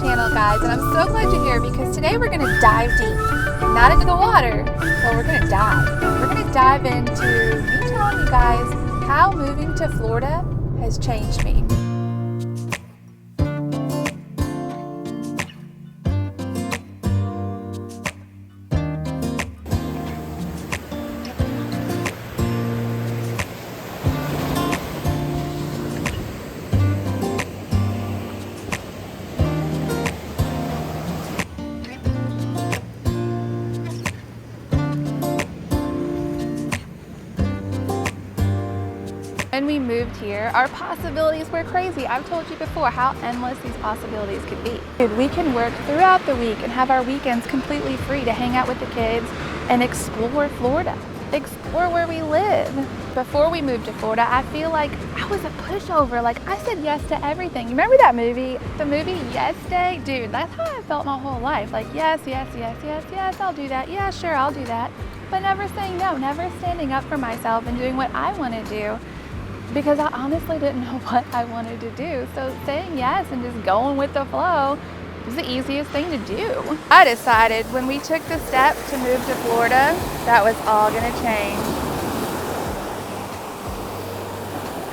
channel, guys, and I'm so glad you're here because today we're gonna dive deep. Not into the water, but we're gonna dive. We're gonna dive into me telling you guys how moving to Florida has changed me. When we moved here, our possibilities were crazy. I've told you before how endless these possibilities could be. Dude, we can work throughout the week and have our weekends completely free to hang out with the kids and explore Florida, explore where we live. Before we moved to Florida, I feel like I was a pushover. Like, I said yes to everything. You remember that movie? The movie Yes Day? Dude, that's how I felt my whole life. Like, yes, yes, yes, yes, yes, I'll do that. Yeah, sure, I'll do that. But never saying no, never standing up for myself and doing what I want to do, because I honestly didn't know what I wanted to do. So saying yes and just going with the flow was the easiest thing to do. I decided when we took the step to move to Florida, that was all gonna change.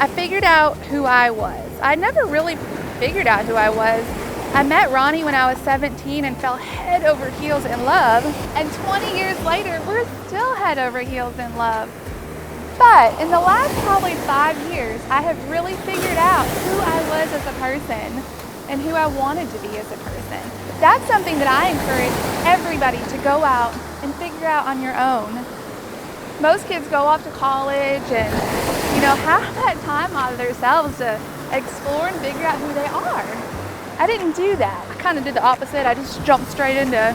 I figured out who I was. I never really figured out who I was. I met Ronnie when I was 17 and fell head over heels in love. And 20 years later, we're still head over heels in love. But in the last probably 5 years, I have really figured out who I was as a person and who I wanted to be as a person. That's something that I encourage everybody to go out and figure out on your own. Most kids go off to college and, have that time out of themselves to explore and figure out who they are. I didn't do that. I kind of did the opposite. I just jumped straight into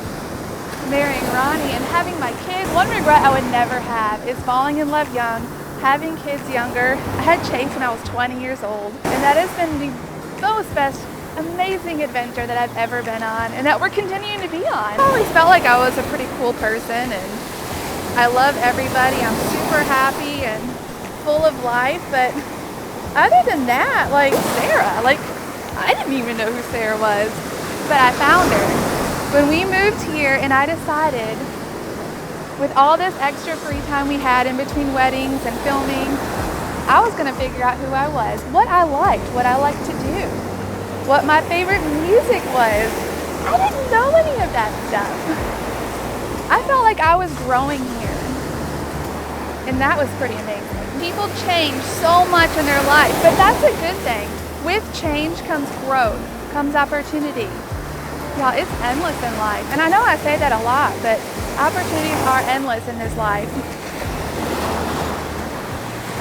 marrying Ronnie and having my kids. One regret I would never have is falling in love young, having kids younger. I had Chase when I was 20 years old, and that has been the most best, amazing adventure that I've ever been on and that we're continuing to be on. I always felt like I was a pretty cool person and I love everybody. I'm super happy and full of life, but other than that, like Sarah, I didn't even know who Sarah was, but I found her. When we moved here and I decided, with all this extra free time we had in between weddings and filming, I was gonna figure out who I was, what I liked to do, what my favorite music was. I didn't know any of that stuff. I felt like I was growing here, and that was pretty amazing. People change so much in their life, but that's a good thing. With change comes growth, comes opportunity. Y'all, it's endless in life. And I know I say that a lot, but opportunities are endless in this life.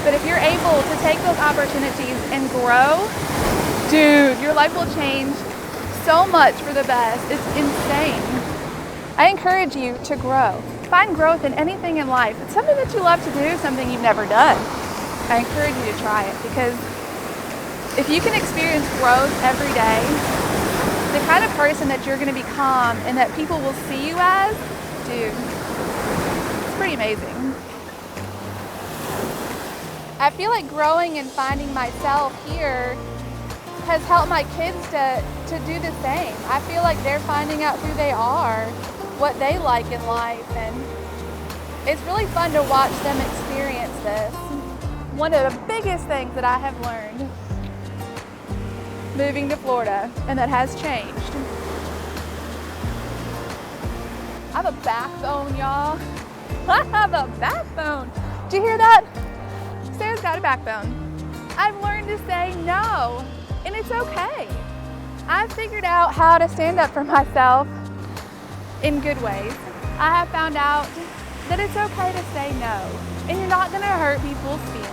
But if you're able to take those opportunities and grow, dude, your life will change so much for the best. It's insane. I encourage you to grow. Find growth in anything in life. It's something that you love to do, something you've never done. I encourage you to try it, because if you can experience growth every day, the kind of person that you're going to become and that people will see you as, dude, it's pretty amazing. I feel like growing and finding myself here has helped my kids to do the same. I feel like they're finding out who they are, what they like in life, and it's really fun to watch them experience this. One of the biggest things that I have learned moving to Florida, and that has changed. I have a backbone, y'all. I have a backbone. Did you hear that? Sarah's got a backbone. I've learned to say no, and it's okay. I've figured out how to stand up for myself in good ways. I have found out that it's okay to say no, and you're not gonna hurt people's feelings,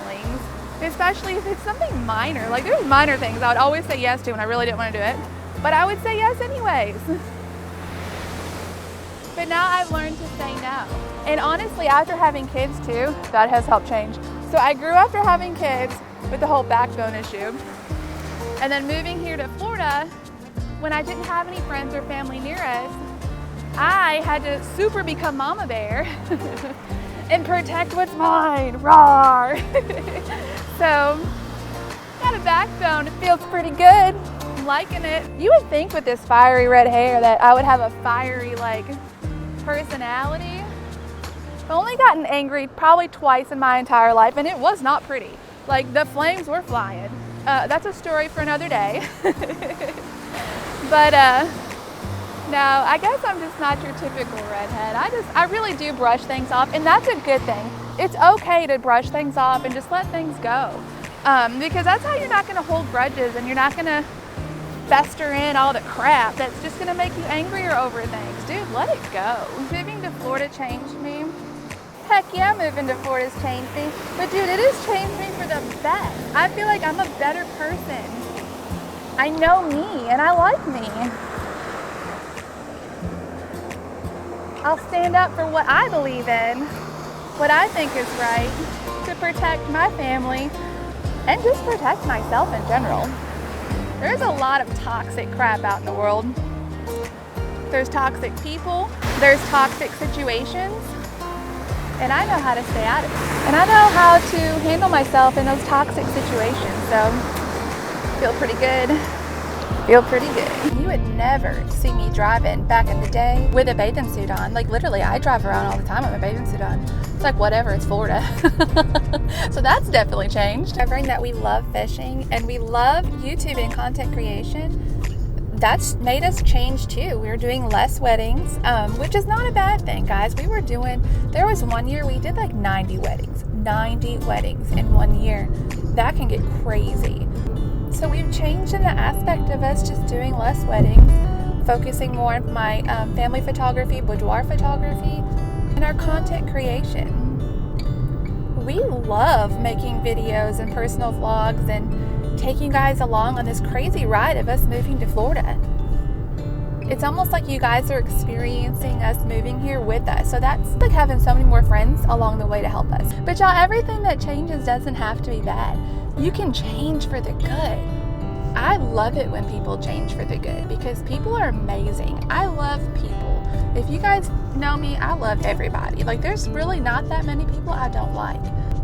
especially if it's something minor. Like, there's minor things I would always say yes to when I really didn't want to do it, but I would say yes anyways. But now I've learned to say no. And honestly, after having kids too, that has helped change. So I grew after having kids with the whole backbone issue. And then moving here to Florida, when I didn't have any friends or family near us, I had to super become mama bear and protect what's mine, roar. So, got a backbone, it feels pretty good. I'm liking it. You would think with this fiery red hair that I would have a fiery like personality. I've only gotten angry probably twice in my entire life, and it was not pretty. Like, the flames were flying. That's a story for another day. But no, I guess I'm just not your typical redhead. I really do brush things off, and that's a good thing. It's okay to brush things off and just let things go. Because that's how you're not gonna hold grudges, and you're not gonna fester in all the crap that's just gonna make you angrier over things. Dude, let it go. Moving to Florida changed me. Heck yeah, moving to Florida's changed me. But dude, it has changed me for the best. I feel like I'm a better person. I know me, and I like me. I'll stand up for what I believe in, what I think is right, to protect my family, and just protect myself in general. There's a lot of toxic crap out in the world. There's toxic people, there's toxic situations, and I know how to stay out of it. And I know how to handle myself in those toxic situations, so feel pretty good. Feel pretty good. You would never see me driving back in the day with a bathing suit on. Like literally, I drive around all the time with my bathing suit on. It's like whatever, it's Florida. So that's definitely changed. Discovering that we love fishing and we love YouTube and content creation, that's made us change too. We were doing less weddings, which is not a bad thing, guys. There was one year we did like 90 weddings in 1 year. That can get crazy. So we've changed in the aspect of us just doing less weddings, focusing more on my family photography, boudoir photography, and our content creation. We love making videos and personal vlogs and taking you guys along on this crazy ride of us moving to Florida. It's almost like you guys are experiencing us moving here with us. So that's like having so many more friends along the way to help us. But y'all, everything that changes doesn't have to be bad. You can change for the good. I love it when people change for the good because people are amazing. I love people. If you guys know me, I love everybody. Like, there's really not that many people I don't like.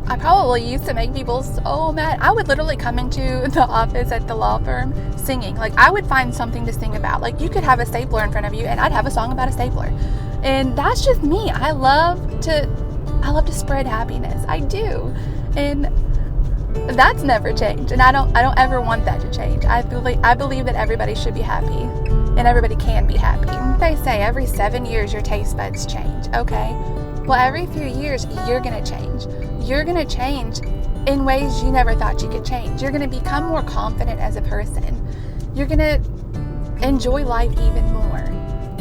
I probably used to make people so mad. I would literally come into the office at the law firm singing. Like, I would find something to sing about. Like, you could have a stapler in front of you and I'd have a song about a stapler. And that's just me. I love to spread happiness. I do. And that's never changed, and I don't ever want that to change. I believe that everybody should be happy, and everybody can be happy. They say every 7 years your taste buds change. Okay, well, every few years you're gonna change. You're gonna change in ways you never thought you could change. You're gonna become more confident as a person. You're gonna enjoy life even more,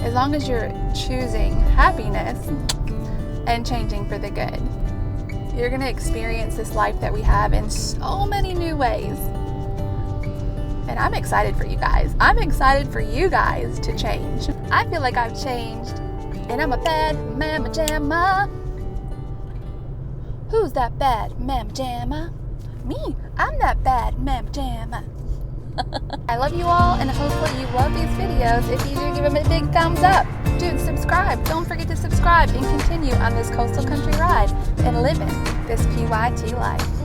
as long as you're choosing happiness and changing for the good. You're going to experience this life that we have in so many new ways. And I'm excited for you guys. I'm excited for you guys to change. I feel like I've changed, and I'm a bad mamma jamma. Who's that bad mamma jamma? Me. I'm that bad mamma jamma. I love you all, and hopefully you love these videos. If you do, give them a big thumbs up. Dude, subscribe. Don't forget to subscribe and continue on this coastal country ride and living this PYT life.